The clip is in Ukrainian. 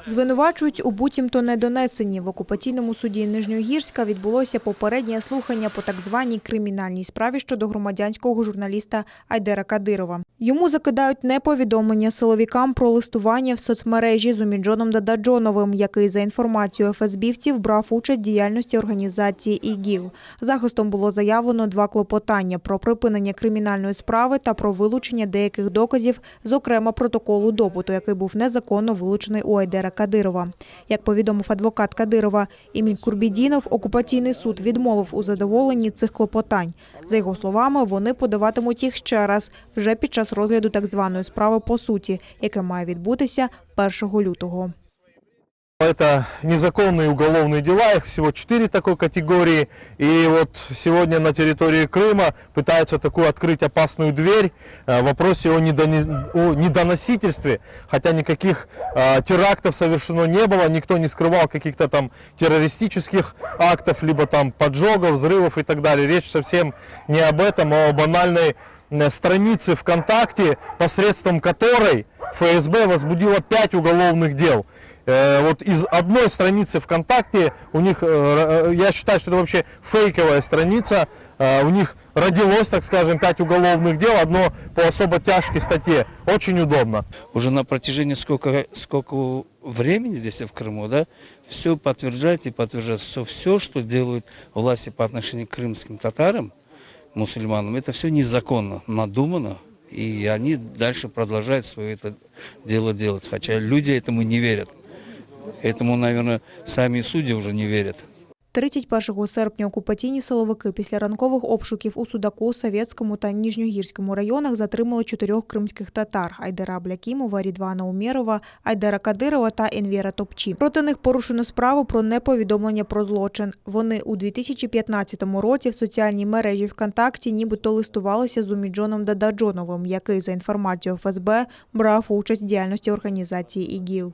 Звинувачують у буцімто недонесенні. В окупаційному суді Нижньогірська відбулося попереднє слухання по так званій кримінальній справі щодо громадянського журналіста Айдера Кадирова. Йому закидають неповідомлення силовикам про листування в соцмережі з Оміджоном Дададжоновим, який, за інформацією ФСБівців, брав участь в діяльності організації ІГІЛ. Захистом було заявлено 2 клопотання – про припинення кримінальної справи та про вилучення деяких доказів, зокрема протоколу допиту, який був незаконно вилучений у Айдера Кадирова. Як повідомив адвокат Кадирова Еміль Курбідінов, окупаційний суд відмовив у задоволенні цих клопотань. За його словами, вони подаватимуть їх ще раз, вже під час розгляду так званої справи по суті, яке має відбутися 1 лютого. Это незаконные уголовные дела, их всего 4 такой категории. И вот сегодня на территории Крыма пытаются такую открыть опасную дверь в вопросе о недоносительстве. Хотя никаких терактов совершено не было, никто не скрывал каких-то там террористических актов, либо там поджогов, взрывов и так далее. Речь совсем не об этом, а о банальной странице ВКонтакте, посредством которой ФСБ возбудила 5 уголовных дел. Вот из одной страницы ВКонтакте у них, я считаю, что это вообще фейковая страница, у них родилось, так скажем, 5 уголовных дел, одно по особо тяжкой статье. Очень удобно. Уже на протяжении сколько времени здесь в Крыму, да, все подтверждает и подтверждается, все, что делают власти по отношению к крымским татарам, мусульманам, это все незаконно, надумано. И они дальше продолжают свое это дело делать, хотя люди этому не верят. Этому, наверное, самі судді вже не вірять. 31 серпня окупаційні силовики після ранкових обшуків у Судаку, Советському та Ніжньогірському районах затримали 4 кримських татар – Айдера Аблякімова, Рідвана Умєрова, Айдера Кадирова та Енвєра Топчі. Проти них порушено справу про неповідомлення про злочин. Вони у 2015 році в соціальній мережі ВКонтакті нібито листувалися з Оміджоном Дададжоновим, який, за інформацією ФСБ, брав участь в діяльності організації ІГІЛ.